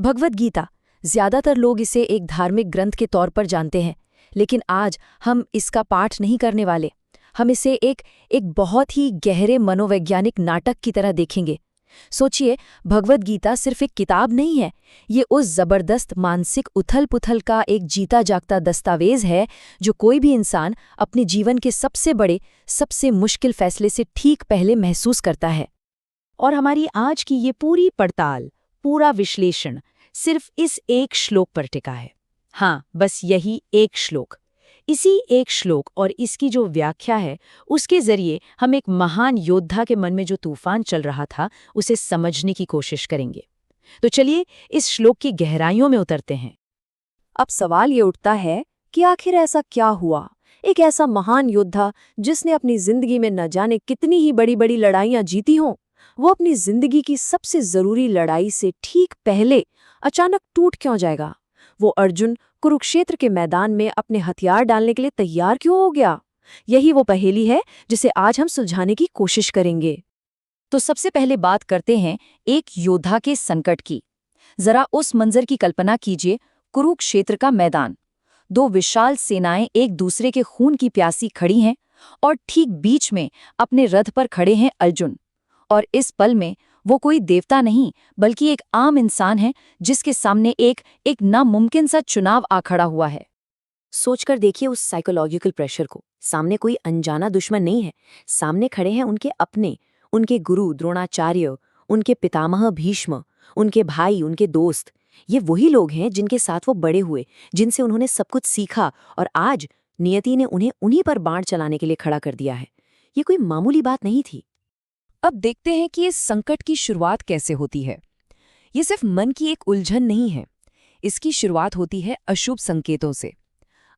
भगवद गीता। ज्यादातर लोग इसे एक धार्मिक ग्रंथ के तौर पर जानते हैं, लेकिन आज हम इसका पाठ नहीं करने वाले। हम इसे एक बहुत ही गहरे मनोवैज्ञानिक नाटक की तरह देखेंगे। सोचिए, भगवद गीता सिर्फ एक किताब नहीं है, ये उस जबरदस्त मानसिक उथल-पुथल का एक जीता जागता दस्तावेज है जो कोई भी इंसान अपने जीवन के सबसे बड़े, सबसे मुश्किल फैसले से ठीक पहले महसूस करता है। और हमारी आज की ये पूरी पड़ताल, पूरा विश्लेषण सिर्फ इस एक श्लोक पर टिका है। हाँ, बस यही एक श्लोक। इसी एक श्लोक और इसकी जो व्याख्या है, उसके जरिए हम एक महान योद्धा के मन में जो तूफान चल रहा था, उसे समझने की कोशिश करेंगे। तो चलिए इस श्लोक की गहराइयों में उतरते हैं। अब सवाल ये उठता है कि आखिर ऐसा क्या हुआ? एक ऐसा महान योद्धा जिसने अपनी जिंदगी में न जाने कितनी ही बड़ी-बड़ी लड़ाइयां जीती हों, वो अपनी जिंदगी की सबसे जरूरी लड़ाई से ठीक पहले अचानक टूट क्यों जाएगा? वो अर्जुन कुरुक्षेत्र के मैदान में अपने हथियार डालने के लिए तैयार क्यों हो गया? यही वो पहेली है जिसे आज हम सुलझाने की कोशिश करेंगे। तो सबसे पहले बात करते हैं एक योद्धा के संकट की। जरा उस मंजर की कल्पना कीजिए, कुरुक्षेत्र का मैदान। दो विशाल सेनाएं एक दूसरे के खून की प्यासी खड़ी हैं और ठीक बीच में अपने रथ पर खड़े हैं अर्जुन। और इस पल में वो कोई देवता नहीं, बल्कि एक आम इंसान है जिसके सामने एक नामुमकिन सा चुनाव आ खड़ा हुआ है। सोचकर देखिए उस साइकोलॉजिकल प्रेशर को। सामने कोई अनजाना दुश्मन नहीं है, सामने खड़े हैं उनके अपने, उनके गुरु द्रोणाचार्य, उनके पितामह भीष्म, उनके भाई, उनके दोस्त। ये वही लोग हैं जिनके साथ वो बड़े हुए, जिनसे उन्होंने सब कुछ सीखा, और आज नियति ने उन्हें उन्हीं पर बाण चलाने के लिए खड़ा कर दिया है। ये कोई मामूली बात नहीं थी। अब देखते हैं कि इस संकट की शुरुआत कैसे होती है। ये सिर्फ मन की एक उलझन नहीं है, इसकी शुरुआत होती है अशुभ संकेतों से।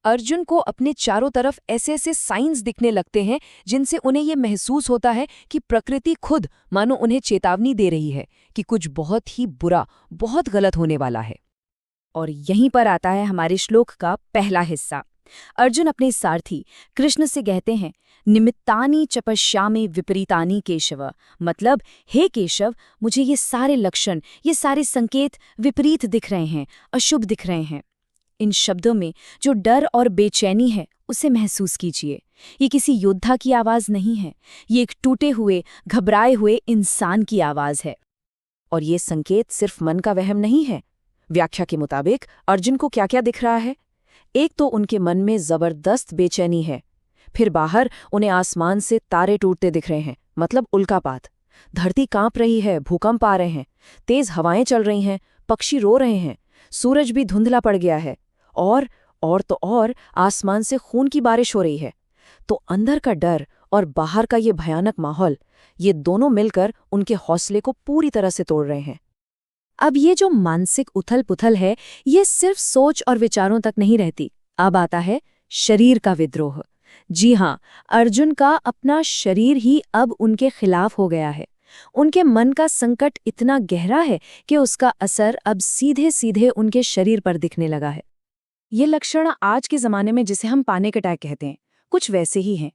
अर्जुन को अपने चारों तरफ ऐसे ऐसे साइंस दिखने लगते हैं जिनसे उन्हें ये महसूस होता है कि प्रकृति खुद मानो उन्हें चेतावनी दे रही है कि कुछ बहुत ही बुरा, बहुत गलत होने वाला है। और यहीं पर आता है हमारे श्लोक का पहला हिस्सा। अर्जुन अपने सारथी कृष्ण से कहते हैं, निमित्तानि चपश्यामि विपरीतानि केशव। मतलब, हे केशव, मुझे ये सारे लक्षण, ये सारे संकेत विपरीत दिख रहे हैं, अशुभ दिख रहे हैं। इन शब्दों में जो डर और बेचैनी है, उसे महसूस कीजिए। ये किसी योद्धा की आवाज नहीं है, ये एक टूटे हुए, घबराए हुए इंसान की आवाज है। और ये संकेत सिर्फ मन का वहम नहीं है। व्याख्या के मुताबिक अर्जुन को क्या क्या दिख रहा है? एक तो उनके मन में जबरदस्त बेचैनी है, फिर बाहर उन्हें आसमान से तारे टूटते दिख रहे हैं, मतलब उल्कापात। धरती कांप रही है, भूकंप आ रहे हैं, तेज हवाएं चल रही हैं, पक्षी रो रहे हैं, सूरज भी धुंधला पड़ गया है, और आसमान से खून की बारिश हो रही है। तो अंदर का डर और बाहर का ये भयानक माहौल, ये दोनों मिलकर उनके हौसले को पूरी तरह से तोड़ रहे हैं। अब ये जो मानसिक उथल-पुथल है, ये सिर्फ सोच और विचारों तक नहीं रहती। अब आता है शरीर का विद्रोह। जी हाँ, अर्जुन का अपना शरीर ही अब उनके खिलाफ हो गया है। उनके मन का संकट इतना गहरा है कि उसका असर अब सीधे सीधे उनके शरीर पर दिखने लगा है। ये लक्षण आज के ज़माने में जिसे हम पैनिक अटैक कहते हैं, कुछ वैसे ही हैं।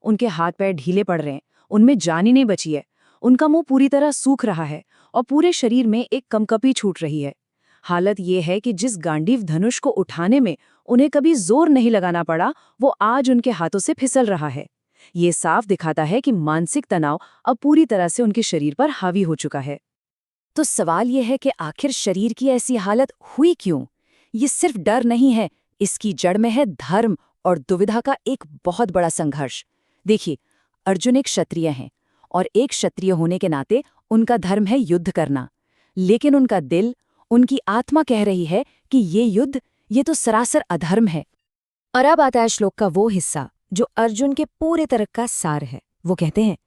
उनके हाथ पैर ढीले पड़ रहे हैं, उनमें जान ही नहीं बची है, उनका मुंह पूरी तरह सूख रहा है और पूरे शरीर में एक कंपकपी छूट रही है। हालत ये है कि जिस गांडीव धनुष को उठाने में उन्हें कभी जोर नहीं लगाना पड़ा, वो आज उनके हाथों से फिसल रहा है। ये साफ दिखाता है कि मानसिक तनाव अब पूरी तरह से उनके शरीर पर हावी हो चुका है। तो सवाल ये है कि आखिर शरीर की ऐसी हालत हुई क्यों? ये सिर्फ डर नहीं है, इसकी जड़ में है धर्म और दुविधा का एक बहुत बड़ा संघर्ष। देखिए, अर्जुन एक क्षत्रिय हैं और एक क्षत्रिय होने के नाते उनका धर्म है युद्ध करना। लेकिन उनका दिल, उनकी आत्मा कह रही है कि ये युद्ध, ये तो सरासर अधर्म है। और अब आता है श्लोक का वो हिस्सा जो अर्जुन के पूरे तर्क का सार है। वो कहते हैं,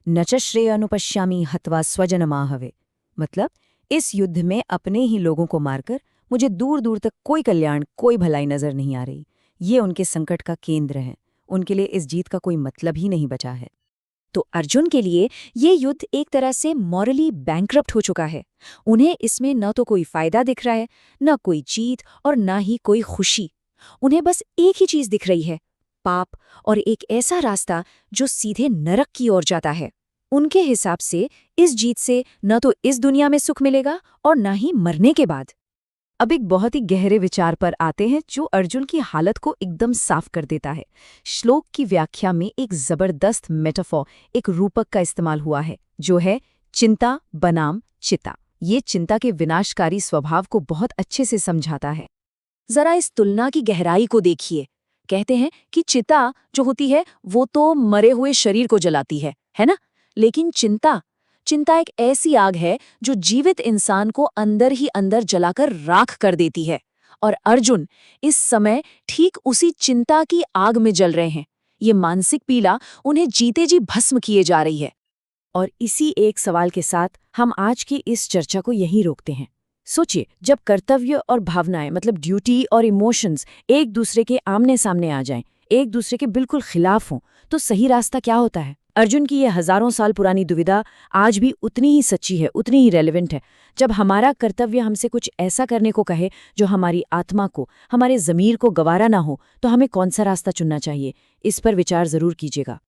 न च श्रेय अनुपश्यामि हत्वा स्वजनमाहवे। मतलब, इस युद्ध में अपने ही लोगों को मारकर मुझे दूर दूर तक कोई कल्याण, कोई भलाई नजर नहीं आ रही। ये उनके संकट का केंद्र है। उनके लिए इस जीत का कोई मतलब ही नहीं बचा है। तो अर्जुन के लिए ये युद्ध एक तरह से मॉरली बैंकरप्ट हो चुका है। उन्हें इसमें न तो कोई फायदा दिख रहा है, न कोई जीत और न ही कोई खुशी। उन्हें बस एक ही चीज दिख रही है, पाप, और एक ऐसा रास्ता जो सीधे नरक की ओर जाता है। उनके हिसाब से इस जीत से न तो इस दुनिया में सुख मिलेगा और न ही मरने के बाद। अब एक बहुत ही गहरे विचार पर आते हैं जो अर्जुन की हालत को एकदम साफ कर देता है। श्लोक की व्याख्या में एक जबरदस्त मेटाफॉर, एक रूपक का इस्तेमाल हुआ है, जो है चिंता बनाम चिता। ये चिंता के विनाशकारी स्वभाव को बहुत अच्छे से समझाता है। जरा इस तुलना की गहराई को देखिए। कहते हैं कि चिता जो होती है वो तो मरे हुए शरीर को जलाती है ना? लेकिन चिंता चिंता एक ऐसी आग है जो जीवित इंसान को अंदर ही अंदर जलाकर राख कर देती है। और अर्जुन इस समय ठीक उसी चिंता की आग में जल रहे हैं। ये मानसिक पीड़ा उन्हें जीते जी भस्म किए जा रही है। और इसी एक सवाल के साथ हम आज की इस चर्चा को यहीं रोकते हैं। सोचिए, जब कर्तव्य और भावनाएं मतलब ड्यूटी और इमोशंस एक दूसरे के आमने सामने आ जाएं, एक दूसरे के बिल्कुल खिलाफ हों, तो सही रास्ता क्या होता है? अर्जुन की यह हजारों साल पुरानी दुविधा आज भी उतनी ही सच्ची है, उतनी ही रेलेवेंट है। जब हमारा कर्तव्य हमसे कुछ ऐसा करने को कहे जो हमारी आत्मा को, हमारे ज़मीर को गवारा ना हो, तो हमें कौन सा रास्ता चुनना चाहिए? इस पर विचार जरूर कीजिएगा।